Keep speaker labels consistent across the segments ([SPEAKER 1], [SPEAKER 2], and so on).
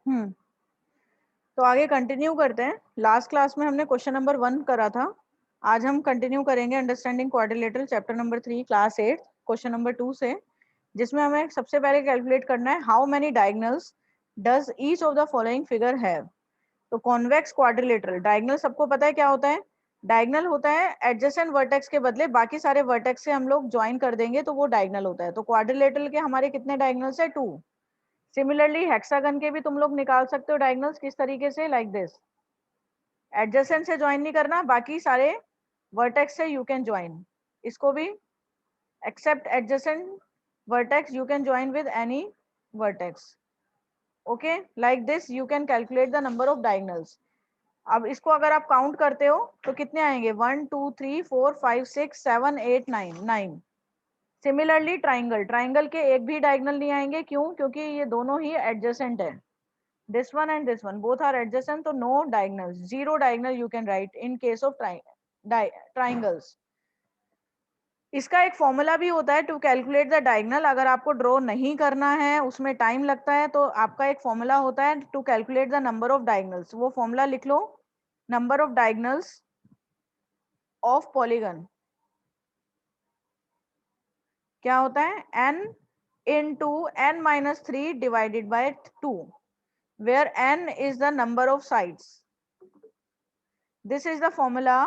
[SPEAKER 1] तो आगे कंटिन्यू करते हैं। लास्ट क्लास में हमने क्वेश्चन नंबर 1 करा था, आज हम कंटिन्यू करेंगे understanding quadrilateral chapter number 3 class 8 question number 2 से, जिसमें हमें सबसे पहले कैलकुलेट करना है how many diagonals does each of the following figure have. तो कॉन्वेक्स क्वाड्रिलेटरल डायगोनल सबको पता है क्या होता है। डायगोनल होता है एडजेसेंट वर्टेक्स के बदले बाकी सारे वर्टेक्स से हम लोग ज्वाइन कर देंगे तो वो डायगोनल होता है। तो क्वाड्रिलेटरल के हमारे कितने डायगोनल्स है? 2। सिमिलरली हेक्सागन के भी तुम लोग निकाल सकते हो डायगोनल्स किस तरीके से, लाइक दिस। एडजेसेंट से ज्वाइन नहीं करना, बाकी सारे वर्टेक्स से यू कैन ज्वाइन। इसको भी except adjacent vertex you can join with any vertex. Okay, like this you can calculate the number of diagonals. अब इसको अगर आप काउंट करते हो तो कितने आएंगे? 1 2 3 4 5 6 7 8 9 9। सिमिलरली ट्राइंगल, ट्राइंगल के एक भी डायगोनल नहीं आएंगे। क्यों? क्योंकि ये दोनों ही एडजेसेंट है। this one and this one both are adjacent, so no diagonals, zero diagonal you can write in case of triangles. इसका एक फॉर्मूला भी होता है टू कैलकुलेट द डायगोनल। अगर आपको ड्रॉ नहीं करना है, उसमें टाइम लगता है, तो आपका एक फॉर्मूला होता है to calculate the number of diagonals. वो फॉर्मूला लिख लो, number of diagonals of polygon क्या होता है? n into n-3 divided by 2, where n is the number of sides. This is the formula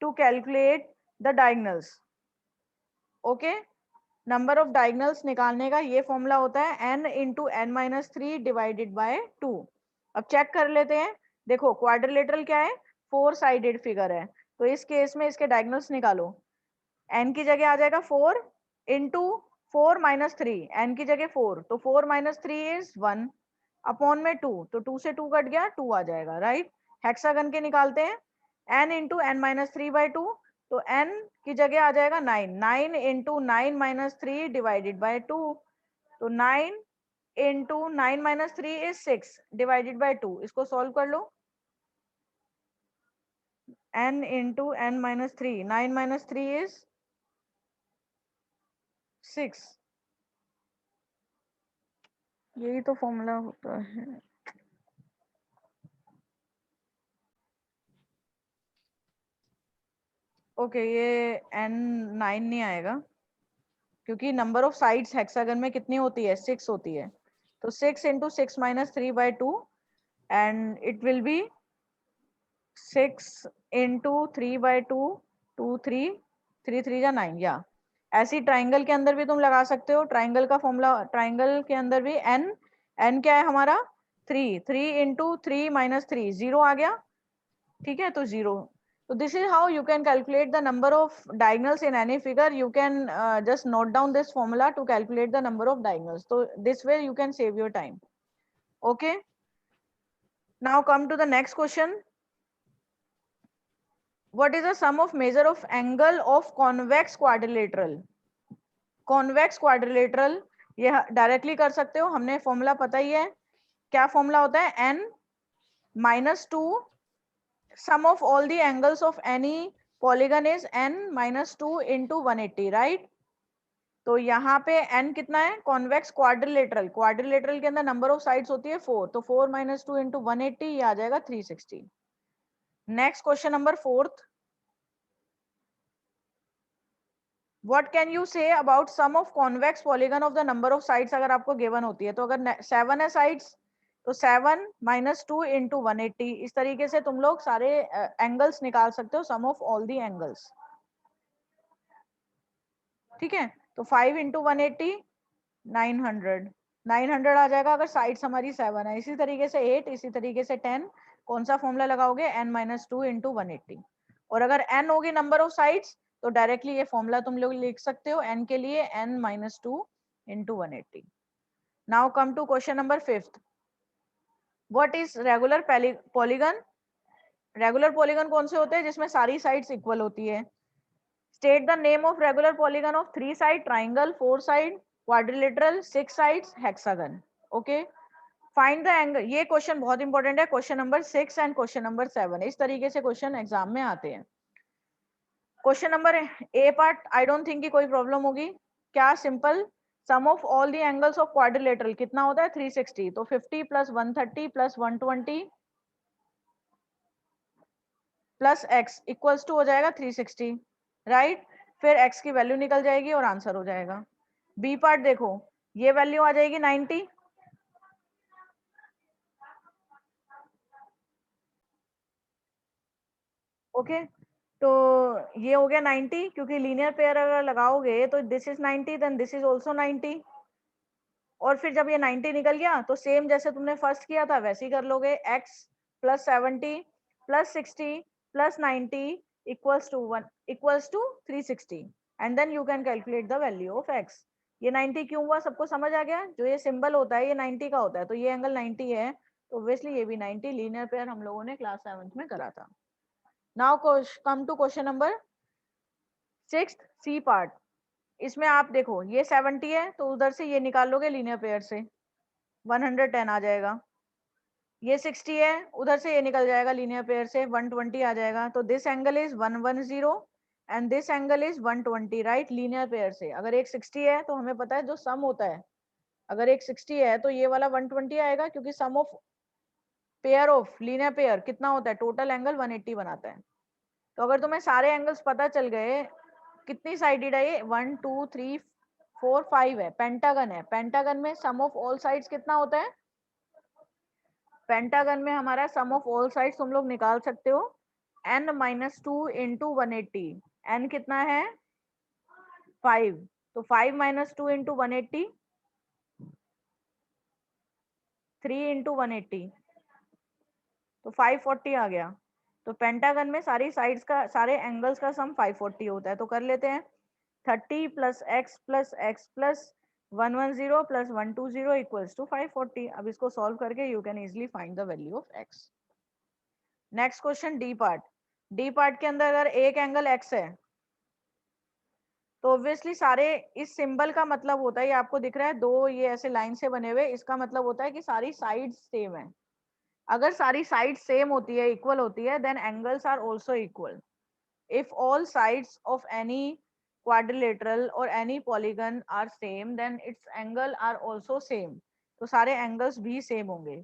[SPEAKER 1] to calculate the diagonals. Okay, number of diagonals निकालने का ये formula होता है n into n-3 divided by 2। अब check कर लेते हैं। देखो क्वाड्रिलेटरल क्या है? 4 साइडेड फिगर है, तो इस केस में इसके डायगोनल्स निकालो। n की जगह आ जाएगा 4 इंटू 4 माइनस 3, n की जगह 4, तो 4 माइनस 3 इज 1 अपॉन में 2, तो 2 से 2 कट गया, 2 आ जाएगा, राइट। हेक्सागन के निकालते हैं, n इंटू n-3/2, तो n की जगह आ जाएगा 9, 9 इंटू 9-3 डिवाइडेड बाय 2, तो 9 इंटू 9-3 इज 6 डिवाइडेड बाय 2। इसको सॉल्व कर लो। n इंटू n-3, 9-3 इज 6, यही तो फॉर्मूला होता है। ओके, ये n9 नहीं आएगा, क्योंकि नंबर ऑफ साइड्स हेक्सागन में कितनी होती है? 6 होती है। तो 6 into 6-3/2 and it will be 6 into 3/2, 2 3 3 3 जा 9, या ऐसी ट्राइंगल के अंदर भी तुम लगा सकते हो। ट्राइंगल का फॉर्मूला, ट्राइंगल के अंदर भी n क्या है हमारा? 3, 3 इंटू 3-3, 0 आ गया, ठीक है, तो 0। So this is how you can calculate the number of diagonals in any figure. You can just note down this formula to calculate the number of diagonals. So this way you can save your time. Okay. Now come to the next question. What is the sum of measure of angle of convex quadrilateral? Convex quadrilateral ये directly कर सकते हो, हमने formula पता ही है। क्या formula होता है? n-2 sum of all the angles of any polygon is n-2 into 180, right? तो यहाँ पे n कितना है? कॉन्वेक्स क्वाड्रिलेटरल, क्वाड्रिलेटरल के अंदर नंबर ऑफ साइड्स होती है 4, तो 4 - 2 इंटू 180, ये आ जाएगा 360। Next question number 4th, what can you say about sum of convex polygon of the number of sides? अगर आपको गिवन होती है, तो अगर 7 है साइड्स, तो 7 - 2 इंटू 180, इस तरीके से तुम लोग सारे एंगल्स निकाल सकते हो, सम ऑफ ऑल दी एंगल्स, ठीक है। तो 5 इंटू 180, 900, 900 आ जाएगा अगर साइड्स हमारी 7 है। इसी तरीके से 8, इसी तरीके से 10, कौन सा फॉर्मूला लगाओगे? n-2 into 180। और अगर n होगी नंबर ऑफ साइड्स, तो डायरेक्टली ये फॉर्मूला तुम लोग लिख सकते हो n के लिए, n-2 into 180। Now come to question number 5th, what is regular polygon? Regular polygon कौन से होते हैं? जिसमें सारी साइड्स इक्वल होती है। State the name of regular polygon of 3 side triangle, 4 side quadrilateral, 6 sides hexagon. Okay, find the angle. ये question बहुत इंपॉर्टेंट है, question number 6 and question number 7, इस तरीके से क्वेश्चन एग्जाम में आते हैं। Question number A part I don't think कि कोई प्रॉब्लम होगी। क्या? Simple some of all the angles of quadrilateral कितना होता है 360, तो 50 plus 130 plus 120 plus x equals to हो जाएगा 360, राइट। फिर x की वैल्यू निकल जाएगी और आंसर हो जाएगा। बी पार्ट देखो, ये वैल्यू आ जाएगी 90, ओके। तो ये हो गया 90, क्योंकि लीनियर पेयर अगर लगाओगे तो this is 90 then this is also 90, और फिर जब ये 90 निकल गया तो सेम जैसे तुमने फर्स्ट किया था वैसे ही कर लोगे, x plus 70 plus 60 plus 90 equals to 1 equals to 360, and then you can calculate the value of x। ये 90 क्यों हुआ सबको समझ आ गया? जो ये सिंबल होता है ये 90 का होता है, तो ये एंगल 90 है, तो ऑब्वियसली ये भी 90, लीनियर पेयर हम लोगों ने क्लास 7th में करा था। Now come to question number 6 C part. इसमें आप देखो ये 70 है, तो उधर से ये निकाल लोगे लीनियर पेयर से 110 आ जाएगा। ये 60 है, उधर से ये निकल जाएगा लीनियर पेयर से 120 आ जाएगा। तो this angle is 110 and this angle is 120, right, linear pair से। अगर एक 60 है तो हमें पता है जो सम होता है, अगर एक 60 है तो ये वाला 120 आएगा, क्योंकि sum of pair of linear pair कितना होता है, टोटल एंगल 180 बनाता है। तो अगर तुम्हें सारे एंगल्स पता चल गए, कितनी साइडेड है ये, 1 2 3 4 5 है, पेंटागन है। पेंटागन में सम ऑफ ऑल साइड्स कितना होता है? पेंटागन में हमारा सम ऑफ ऑल साइड्स तुम लोग निकाल सकते हो, n माइनस 2 इंटू 180। n कितना है 5, तो 5 माइनस 2 इंटू 180, 3 इंटू 180, तो 540 आ गया। तो पेंटागन में सारी साइड्स का, सारे एंगल्स का सम 540 होता है। तो कर लेते हैं, 30 plus X plus X plus 110 plus 120 equals to 540। अब इसको सॉल्व करके you can easily find the value of X. Next question D part. D part के अंदर अगर एक एंगल एक्स है, तो ऑब्वियसली सारे, इस सिंबल का मतलब होता है, ये आपको दिख रहा है दो ये ऐसे लाइन से बने हुए, इसका मतलब होता है कि सारी साइड्स सेम है। अगर सारी साइड सेम होती है, इक्वल होती है, then angles are also equal. If all sides of any quadrilateral और any polygon are same, then its angle are also same. तो सारे एंगल्स भी सेम होंगे।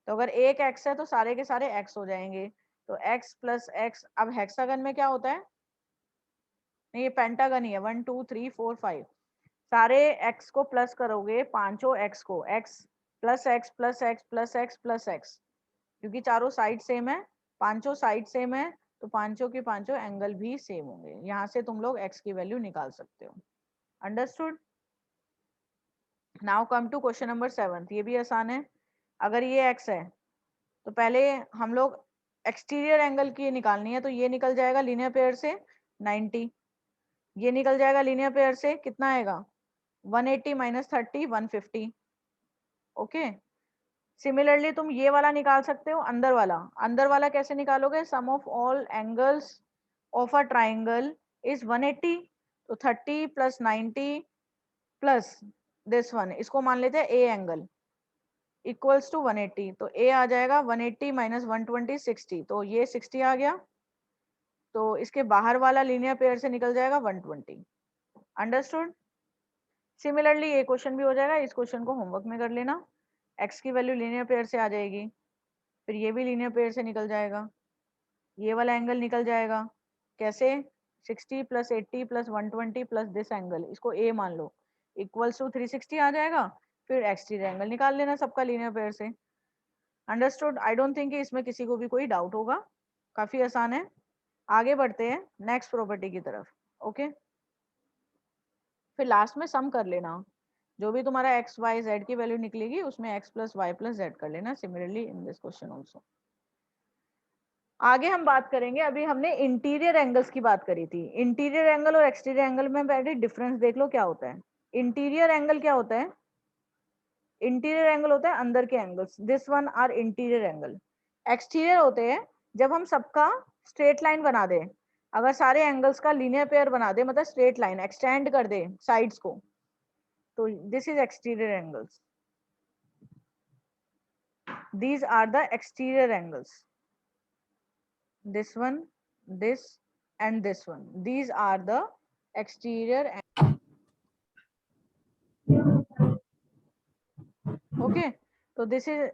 [SPEAKER 1] तो अगर एक एक्स है तो सारे के सारे एक्स हो जाएंगे। तो एक्स प्लस एक्स, अब हेक्सागन में क्या होता है, नहीं ये पेंटागन ही है, 1 2 3 4 5, सारे एक्स को प्लस करोगे, पांचों एक्स को, x plus X plus X plus X plus x, क्योंकि चारों साइड सेम है, पांचों साइड सेम है, तो पांचों के पांचों एंगल भी सेम होंगे। यहाँ से तुम लोग x की वैल्यू निकाल सकते हो। Understood. Now come to question number 7। ये भी आसान है। अगर ये x है तो पहले हम लोग एक्सटीरियर एंगल की निकालनी है, तो ये निकल जाएगा लीनियर पेयर से 90, ये निकल जाएगा लीनियर पेयर से कितना आएगा 180 माइनस 30 150, ओके। सिमिलरली तुम ये वाला निकाल सकते हो, अंदर वाला। अंदर वाला कैसे निकालोगे, sum of all angles of a triangle is 180, तो 30 प्लस 90 प्लस दिस वन, इसको मान लेते हैं ए एंगल, इक्वल्स टू 180। तो ए आ जाएगा 180 माइनस 120 60, तो ये 60 आ गया। तो इसके बाहर वाला लीनियर पेयर से निकल जाएगा 120। अंडरस्टूड। सिमिलरली ये क्वेश्चन भी हो जाएगा, इस क्वेश्चन को होमवर्क में कर लेना। एक्स की वैल्यू लीनियर पेयर से आ जाएगी, फिर ये भी लीनियर पेयर से निकल जाएगा, ये वाला एंगल निकल जाएगा। कैसे, 60 plus 80 plus 120 plus this angle, इसको ए मान लो, इक्वल्स टू 360 आ जाएगा। फिर एक्सटीरियर एंगल निकाल लेना सबका लीनियर पेयर से। अंडरस्टूड। आई डोंट थिंक इसमें किसी को भी कोई डाउट होगा, काफी आसान है। आगे बढ़ते हैं नेक्स्ट प्रॉपर्टी की तरफ, ओके। फिर लास्ट में सम कर लेना, जो भी तुम्हारा एक्स वाई जेड की वैल्यू निकलेगी उसमें X plus Y plus Z कर लेना, similarly in this question also. आगे हम बात करेंगे, अभी हमने इंटीरियर एंगल्स की बात करी थी। इंटीरियर एंगल और एक्सटीरियर एंगल में पहले डिफरेंस देख लो क्या होता है। इंटीरियर एंगल क्या होता है, इंटीरियर एंगल होता है अंदर के angles, this one are interior angle. Exterior होते हैं जब हम सबका स्ट्रेट लाइन बना दे, अगर सारे एंगल्स का लीनियर पेयर बना दे, मतलब स्ट्रेट लाइन एक्सटेंड कर दे साइड्स को, तो this is exterior angles, these are the exterior angles, this one, this and this one, these are the exterior okay, तो दिस इज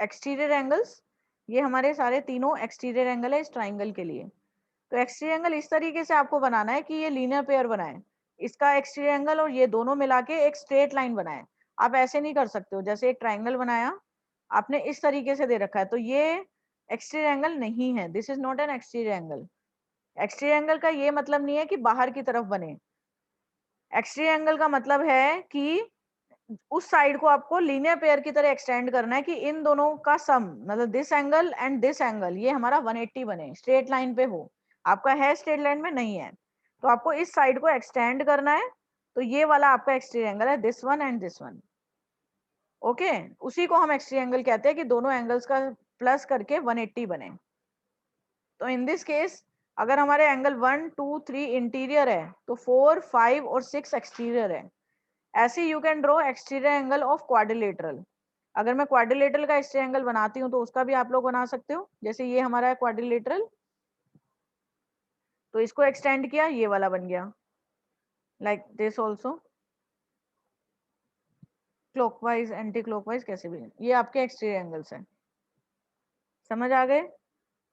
[SPEAKER 1] एक्सटीरियर एंगल्स, ये हमारे सारे तीनों एक्सटीरियर एंगल है इस ट्राइंगल के लिए। तो एक्सटीरियर एंगल इस तरीके से आपको बनाना है कि ये लीनियर पेयर बनाए, इसका एक्सटीरियर एंगल और ये दोनों मिला के एक स्ट्रेट लाइन बनाए। आप ऐसे नहीं कर सकते हो, जैसे एक ट्राइंगल बनाया आपने इस तरीके से दे रखा है, तो ये एक्सटीरियर एंगल नहीं है, this is not an exterior angle. Exterior angle का ये मतलब नहीं है कि बाहर की तरफ बने। एक्सटीरियर एंगल का मतलब है कि उस साइड को आपको लीनियर पेयर की तरह एक्सटेंड करना है कि इन दोनों का सम, मतलब this angle and this angle, ये हमारा 180 बने, स्ट्रेट लाइन पे हो। आपका है स्ट्रेट लाइन में नहीं है, तो आपको इस साइड को एक्सटेंड करना है। तो ये वाला आपका एक्सटीरियर एंगल है, this one and this one. Okay, उसी को हम एक्सटीरियर एंगल कहते हैं कि दोनों एंगल्स का प्लस करके 180 बने। तो इन दिस केस अगर हमारे एंगल 1 2 3 इंटीरियर है, तो 4 5 और 6 एक्सटीरियर है। ऐसे you can draw exterior angle of quadrilateral. अगर मैं क्वाड्रिलेटरल का एक्सटीरियर एंगल बनाती हूँ तो उसका भी आप लोग बना सकते हो। जैसे ये हमारा है क्वाड्रिलेटरल, तो इसको एक्सटेंड किया, ये वाला बन गया, like this also, clockwise anti clockwise कैसे भी। ये आपके एक्सटीरियर एंगल्स हैं, समझ आ गए।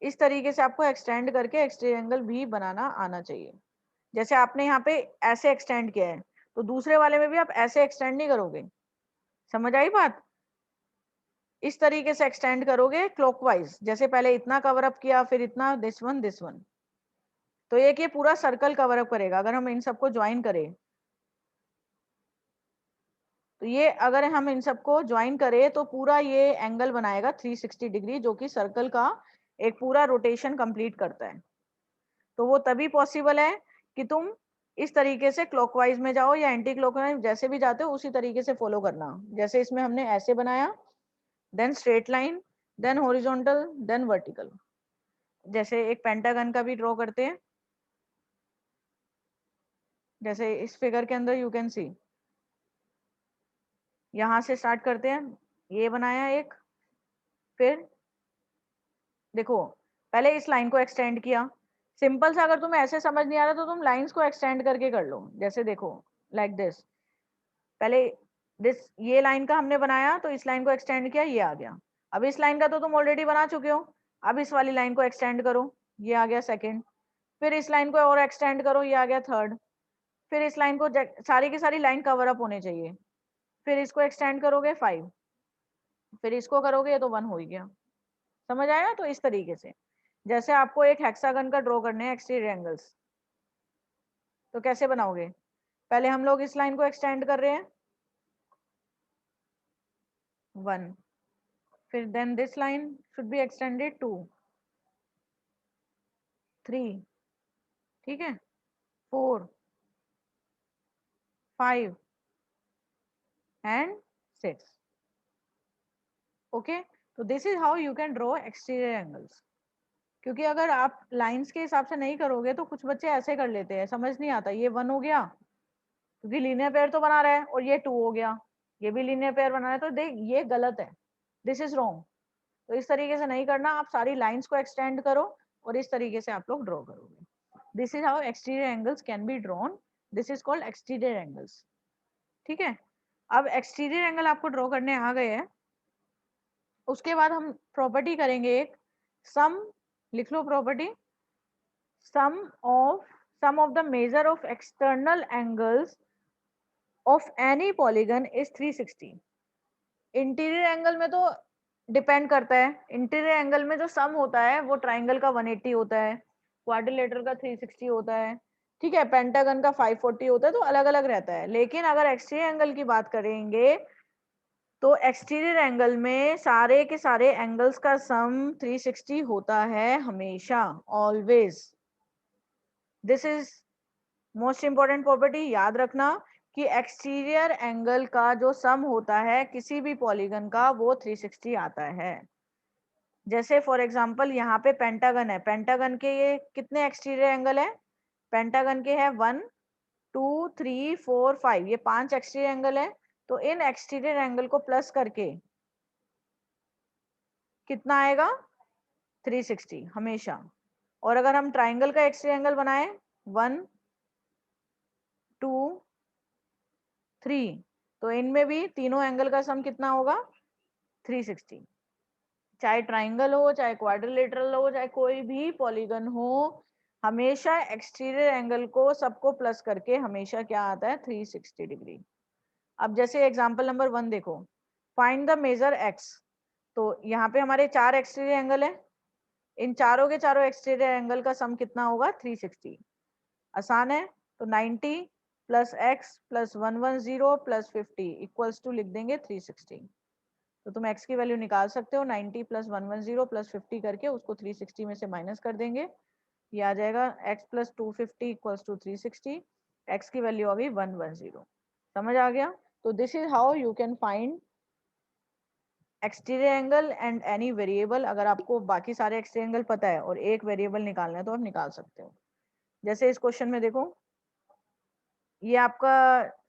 [SPEAKER 1] इस तरीके से आपको एक्सटेंड करके एक्सटीरियर एंगल भी बनाना आना चाहिए। जैसे आपने यहाँ पे ऐसे एक्सटेंड किया है, तो दूसरे वाले में भी आप ऐसे एक्सटेंड नहीं करोगे, समझ आई बात। इस तरीके से एक्सटेंड करोगे क्लॉकवाइज, जैसे पहले इतना कवर अप किया, फिर इतना, दिस वन दिस वन। तो एक ये पूरा सर्कल कवर अप करेगा अगर हम इन सबको ज्वाइन करें। तो ये अगर हम इन सबको ज्वाइन करें तो पूरा ये एंगल बनाएगा 360 डिग्री, जो कि सर्कल का एक पूरा रोटेशन कंप्लीट करता है। तो वो तभी पॉसिबल है कि तुम इस तरीके से क्लॉकवाइज में जाओ या एंटी क्लॉकवाइज, जैसे भी जाते हो उसी तरीके से फॉलो करना। जैसे इसमें हमने ऐसे बनाया, then straight line, then horizontal, then vertical. जैसे एक पेंटागन का भी ड्रॉ करते हैं, जैसे इस फिगर के अंदर यू कैन सी, यहां से स्टार्ट करते हैं, ये बनाया एक, फिर देखो पहले इस लाइन को एक्सटेंड किया। सिंपल सा, अगर तुम्हें ऐसे समझ नहीं आ रहा तो तुम लाइंस को एक्सटेंड करके कर लो। जैसे देखो लाइक दिस, पहले दिस ये लाइन का हमने बनाया, तो इस लाइन को एक्सटेंड किया, ये आ गया। अब इस लाइन का तो तुम ऑलरेडी बना चुके हो, अब इस वाली लाइन को एक्सटेंड करो, ये आ गया सेकंड। फिर इस लाइन को और एक्सटेंड करो, ये आ गया थर्ड। फिर इस लाइन को, सारी की सारी लाइन कवर अप होने चाहिए। फिर इसको एक्सटेंड करोगे 5, फिर इसको करोगे तो 1 हो ही गया। समझ आया। तो इस तरीके से जैसे आपको एक हेक्सागन का ड्रॉ करने हैं एक्सटीरियर एंगल्स, तो कैसे बनाओगे। पहले हम लोग इस लाइन को एक्सटेंड कर रहे हैं 1, फिर then this line should be extended 2 3, ठीक है, 4 5 एंड 6। ओके, तो this is how you can draw exterior angles. क्योंकि अगर आप लाइंस के हिसाब से नहीं करोगे तो कुछ बच्चे ऐसे कर लेते हैं, समझ नहीं आता, ये 1 हो गया क्योंकि लीनियर पेयर तो बना रहा है, और ये 2 हो गया, ये भी लीनियर पेयर बना रहा है, तो देख ये गलत है, दिस इज रॉन्ग। तो इस तरीके से नहीं करना, आप सारी लाइंस को एक्सटेंड करो और इस तरीके से आप लोग ड्रॉ करोगे। This is how exterior angles can be drawn, this is called exterior angles. ठीक है, अब एक्सटीरियर एंगल आपको ड्रॉ करने आ गए हैं, उसके बाद हम प्रॉपर्टी करेंगे एक, सम, लिख लो property, sum of sum of the measure of external angles of any polygon is 360। Interior angle में तो डिपेंड करता है, इंटीरियर एंगल में जो सम होता है वो ट्राइंगल का 180 होता है, क्वाड्रिलेटरल का 360 होता है, ठीक है, पेंटागन का 540 होता है, तो अलग अलग रहता है। लेकिन अगर एक्सटीरियर एंगल की बात करेंगे तो एक्सटीरियर एंगल में सारे के सारे एंगल्स का सम 360 होता है हमेशा, always. This is most important property, याद रखना कि एक्सटीरियर एंगल का जो सम होता है किसी भी पॉलीगन का वो 360 आता है। जैसे फॉर एग्जांपल यहाँ पे पेंटागन है, पेंटागन के ये कितने एक्सटीरियर एंगल है, पेंटागन के हैं 1 2 3 4 5, ये 5 एक्सटीरियर एंगल है। तो इन एक्सटीरियर एंगल को प्लस करके कितना आएगा, 360 हमेशा। और अगर हम ट्राइंगल का एक्सटीरियर एंगल बनाए 1 2 3, तो इनमें भी तीनों एंगल का सम कितना होगा 360। चाहे ट्राइंगल हो, चाहे क्वाड्रिलेटरल हो, चाहे कोई भी पॉलीगन हो, हमेशा एक्सटीरियर एंगल को सबको प्लस करके हमेशा क्या आता है 360 डिग्री। अब जैसे एग्जांपल नंबर 1 देखो, फाइंड द मेजर एक्स। तो यहाँ पे हमारे 4 एक्सटीरियर एंगल है, इन चारों के चारों एक्सटीरियर एंगल का सम कितना होगा 360। आसान है, तो 90 plus X plus 110 plus 50 equals to लिख देंगे 360। तो तुम x की वैल्यू निकाल सकते हो, 90 प्लस 110 प्लस 50 करके उसको 360 में से माइनस कर देंगे, ये आ जाएगा x plus 250 equals to 360, x की वैल्यू आ गई 110। समझ आ गया? तो this is how you can find exterior angle and any variable. अगर आपको बाकी सारे एक्सटीरियर एंगल पता है और एक वेरिएबल निकालना है तो आप निकाल सकते हो। जैसे इस क्वेश्चन में देखो, ये आपका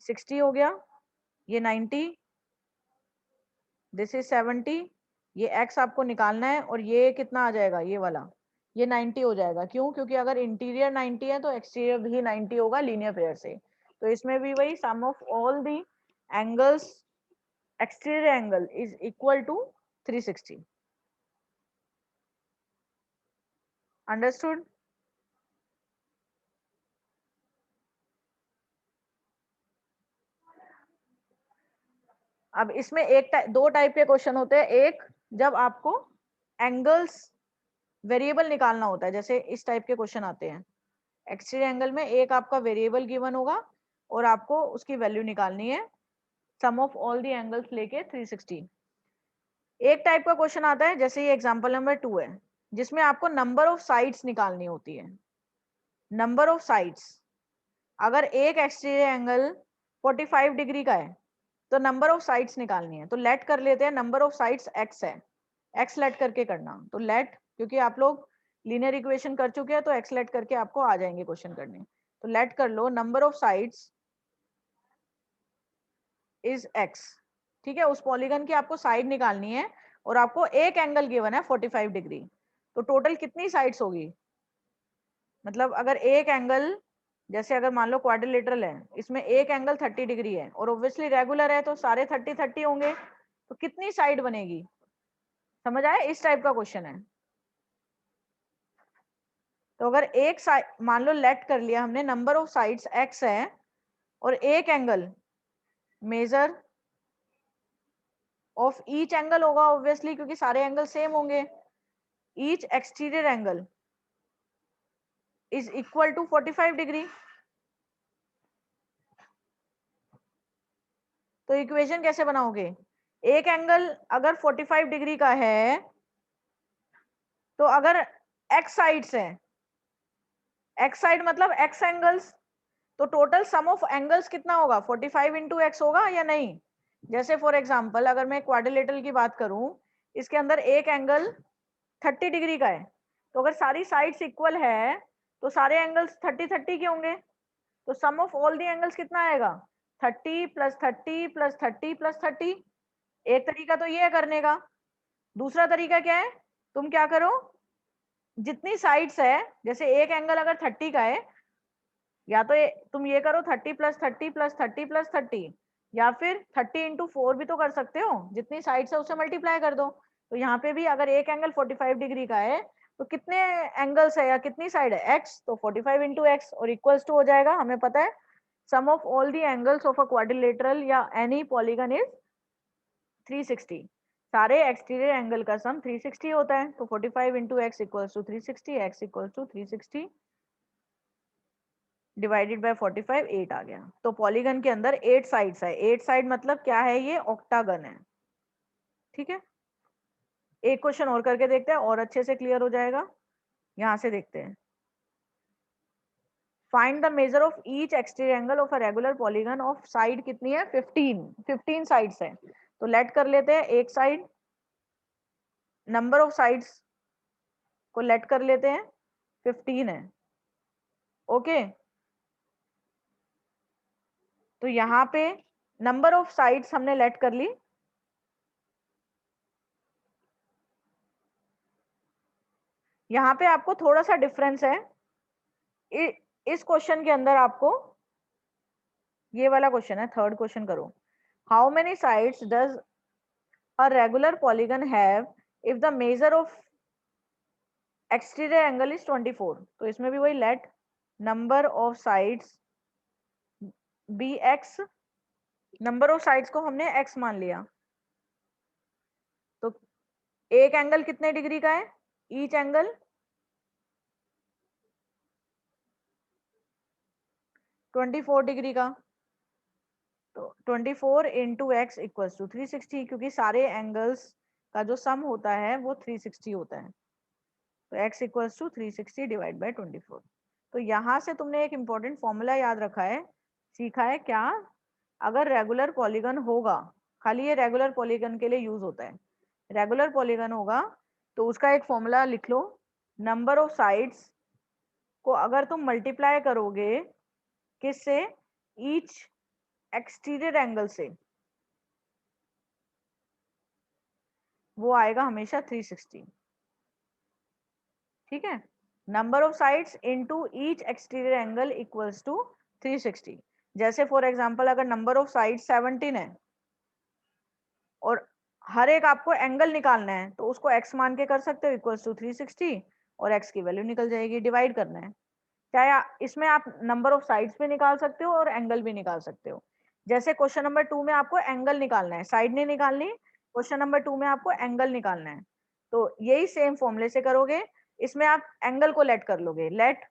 [SPEAKER 1] 60 हो गया, ये 90, दिस इज 70, ये x आपको निकालना है और ये कितना आ जाएगा, ये वाला, ये 90 हो जाएगा। क्यों? क्योंकि अगर इंटीरियर 90 है तो एक्सटीरियर भी 90 होगा लीनियर पेयर से। तो इसमें भी वही sum of all the angles exterior angle is equal to 360। Understood? अब इसमें दो टाइप के क्वेश्चन होते हैं। एक, जब आपको एंगल्स वेरिएबल निकालना होता है, जैसे इस टाइप के क्वेश्चन आते हैं। एक्सटीरियर एंगल में एक आपका वेरिएबल गिवन होगा और आपको उसकी वैल्यू निकालनी है, sum of all the angles लेके 360। एक टाइप का क्वेश्चन आता है, जैसे ये एग्जांपल नंबर 2 है, जिसमें आपको नंबर ऑफ साइड्स निकालनी होती है। नंबर ऑफ साइड्स, अगर एक एक्सटीरियर एंगल 45 डिग्री का है तो नंबर ऑफ साइड्स निकालनी है। तो लेट कर लेते हैं, नंबर ऑफ साइड्स x है, x लेट करके करना। तो लेट, क्योंकि आप लोग लीनियर इक्वेशन कर चुके हैं तो x लेट करके आपको आ जाएंगे क्वेश्चन करने। तो लेट कर लो, number of sides is x। ठीक है, उस पॉलीगन की आपको साइड निकालनी है और आपको एक एंगल गिवन है 45 डिग्री। तो टोटल कितनी साइड्स होगी? मतलब अगर एक एंगल, जैसे अगर मान लो क्वाड्रिलेटरल है, इसमें एक एंगल 30 डिग्री है और ऑब्वियसली रेगुलर है तो सारे 30 30 होंगे, तो कितनी साइड बनेगी? समझ आया? इस टाइप का क्वेश्चन है। तो अगर एक साइड मान लो लेट कर लिया हमने, नंबर ऑफ साइड्स x है और एक angle, measure of each angle होगा ऑब्वियसली, क्योंकि सारे एंगल सेम होंगे। Each exterior angle is equal to 45 degree. तो इक्वेशन कैसे बनाओगे? एक एंगल अगर 45 डिग्री का है तो अगर x साइड्स है, x साइड मतलब x एंगल्स, तो टोटल सम ऑफ एंगल्स कितना होगा? 45 इंटू एक्स होगा या नहीं? जैसे फॉर एग्जांपल अगर मैं क्वाड्रिलेटरल की बात करूं, इसके अंदर एक एंगल 30 डिग्री का है, तो अगर सारी साइड्स इक्वल है तो सारे एंगल्स 30 30 के होंगे। तो sum of all the angles कितना आएगा? 30 प्लस 30 प्लस 30 प्लस 30। एक तरीका तो ये है करने का। दूसरा तरीका क्या है? तुम क्या करो, जितनी साइड्स है, जैसे एक एंगल अगर 30 का है, या तो तुम ये करो 30 प्लस 30 प्लस 30 प्लस 30, या फिर 30 इंटू 4 भी तो कर सकते हो, जितनी साइड्स है उससे मल्टीप्लाई कर दो। तो यहाँ पे भी अगर एक एंगल 45 डिग्री का है तो कितने एंगल्स है या कितनी साइड है? x, तो 45 इंटू एक्स और इक्वल्स टू हो जाएगा, हमें पता है sum of all the angles of a quadrilateral या एनी पॉलीगन इज 360। सारे एक्सटीरियर एंगल का सम 360 होता है। तो 45 into X equals to 360, X equals to 360 divided by 45, 8 आ गया। तो पॉलीगन के अंदर 8 साइड्स है। 8 साइड मतलब क्या है? ये ऑक्टागन है। ठीक है, एक क्वेश्चन और करके देखते हैं और अच्छे से क्लियर हो जाएगा। यहां से देखते हैं, find the measure of each exterior angle of a regular polygon of side कितनी है? 15 साइड्स है। तो लेट कर लेते हैं, एक साइड, नंबर ऑफ साइड्स को लेट कर लेते हैं, 15 है। ओके, तो यहाँ पे नंबर ऑफ साइड्स हमने लेट कर ली। यहाँ पे आपको थोड़ा सा डिफरेंस है। इस क्वेश्चन के अंदर आपको, ये वाला क्वेश्चन है, थर्ड क्वेश्चन करो, how many sides does a regular polygon have if the measure of exterior angle is 24। तो इसमें भी वही let number of sides be X, number of sides को हमने एक्स मान लिया। तो एक एंगल कितने डिग्री का है, ईच एंगल 24 डिग्री का। तो 24 इंटू एक्स इक्वल्स टू 360, क्योंकि सारे एंगल्स का जो सम होता है वो 360 होता है। तो x equals to 360 divide by 24। तो यहाँ से तुमने एक इंपॉर्टेंट फॉर्मूला याद रखा है, सीखा है क्या, अगर रेगुलर पॉलीगन होगा, खाली ये रेगुलर पॉलीगन के लिए यूज होता है, रेगुलर पॉलीगन होगा तो उसका एक फॉर्मूला लिख लो, नंबर ऑफ साइड्स को अगर तुम मल्टीप्लाई करोगे किससे, ईच एक्सटीरियर एंगल से, वो आएगा हमेशा 360। ठीक है, number of sides into each exterior angle equals to 360। जैसे फॉर एग्जांपल अगर नंबर ऑफ साइड्स 17 है और हर एक आपको एंगल निकालना है, तो उसको x मान के कर सकते हो, इक्वल्स टू 360, और x की वैल्यू निकल जाएगी, डिवाइड करना है। चाहे इसमें आप नंबर ऑफ साइड्स भी निकाल सकते हो और एंगल भी निकाल सकते हो। जैसे क्वेश्चन नंबर 2 में आपको एंगल निकालना है, साइड नहीं निकालनी, क्वेश्चन नंबर 2 में आपको एंगल निकालना है। तो यही सेम फॉर्मूले से करोगे, इसमें आप एंगल को लेट कर लोगे, लेट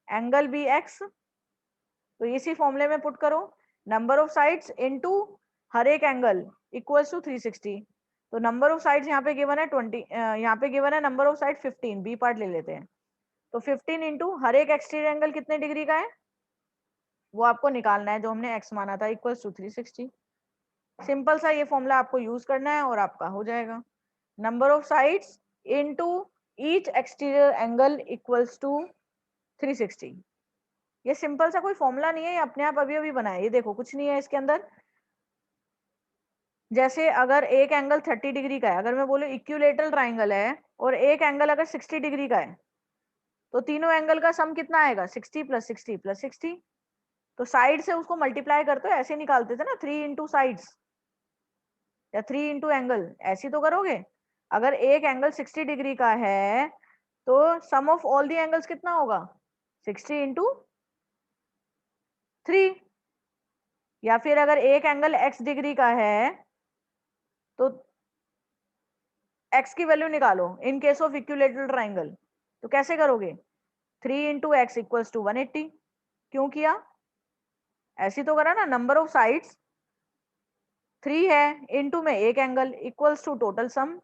[SPEAKER 1] एंगल बी एक्स। तो इसी फॉर्मूले में पुट करो, नंबर ऑफ साइड्स इनटू हर एक एंगल इक्वल्स टू 360। तो नंबर ऑफ साइड्स यहाँ पे गिवन है 20, यहाँ पे गिवन है number of side 15, B part ले लेते हैं। तो 15 इंटू हर एक एक्सटीरियर एंगल कितने डिग्री का है वो आपको निकालना है, जो हमने x माना था, इक्वल्स टू 360। सिंपल सा ये फॉर्मूला आपको यूज करना है और आपका हो जाएगा, number of sides into each exterior angle equals to 360। ये सिंपल सा कोई फॉर्मूला नहीं है, ये अपने आप अभी अभी बना है, ये देखो कुछ नहीं है इसके अंदर। जैसे अगर एक एंगल 30 डिग्री का है, अगर मैं बोलूं इक्विलेटरल ट्राइंगल है और एक एंगल अगर 60 डिग्री का है, तो तीनों एंगल का सम कितना आएगा, 60 प्लस 60 प्लस 60। तो साइड से उसको मल्टीप्लाई करते हो, ऐसे निकालते थे ना, 3 इंटू साइड्स या 3 इंटू एंगल, ऐसी तो करोगे। अगर एक एंगल 60 डिग्री का है तो sum of all the angles कितना होगा, 60 इंटू 3। या फिर अगर एक एंगल x डिग्री का है तो x की वैल्यू निकालो in case of equilateral triangle. तो कैसे करोगे, 3 इंटू एक्स इक्वल्स टू 180। क्यों किया, ऐसी तो करा ना, नंबर ऑफ साइड्स 3 है, इनटू में एक angle equals to total sum.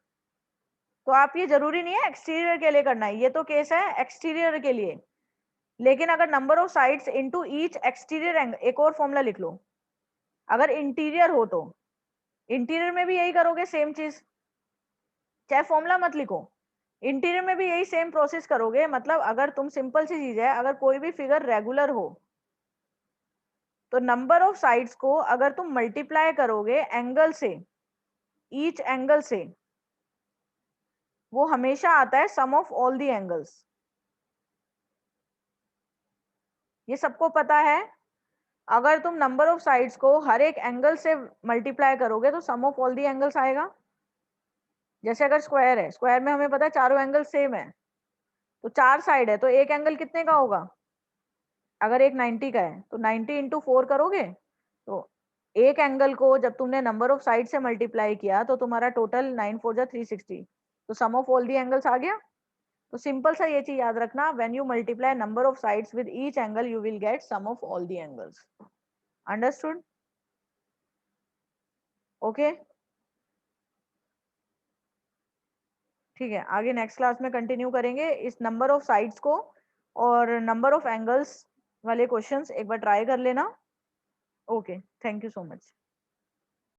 [SPEAKER 1] तो आप ये जरूरी नहीं है एक्सटीरियर के लिए करना है, ये तो केस है एक्सटीरियर के लिए। लेकिन अगर number of sides into each exterior angle, एक और फॉर्मूला लिख लो, अगर इंटीरियर हो तो इंटीरियर में भी यही करोगे सेम चीज, चाहे फॉर्मूला मत लिखो, इंटीरियर में भी यही सेम प्रोसेस करोगे। मतलब अगर तुम, सिंपल सी चीज है, अगर कोई भी फिगर रेगुलर हो तो नंबर ऑफ साइड्स को अगर तुम मल्टीप्लाई करोगे एंगल से, ईच एंगल से, वो हमेशा आता है sum of all the angles. ये सबको पता है, अगर तुम नंबर ऑफ साइड्स को हर एक एंगल से मल्टीप्लाई करोगे तो sum of all the angles आएगा। जैसे अगर स्क्वायर है, स्क्वायर में हमें पता है चारों एंगल सेम है, तो 4 साइड है तो एक एंगल कितने का होगा, अगर एक 90 का है तो 90 इंटू 4 करोगे, तो एक एंगल को जब तुमने नंबर ऑफ साइड से मल्टीप्लाई किया तो तुम्हारा टोटल 9 4 जा 360, तो sum of all the angles आ गया। तो सिंपल सा ये चीज याद रखना, when you multiply number of sides with each angle you will get sum of all the angles. Understood, okay. ठीक है, आगे नेक्स्ट क्लास में कंटिन्यू करेंगे इस नंबर ऑफ साइड्स को, और नंबर ऑफ एंगल्स वाले क्वेश्चंस एक बार ट्राई कर लेना। Okay, thank you so much.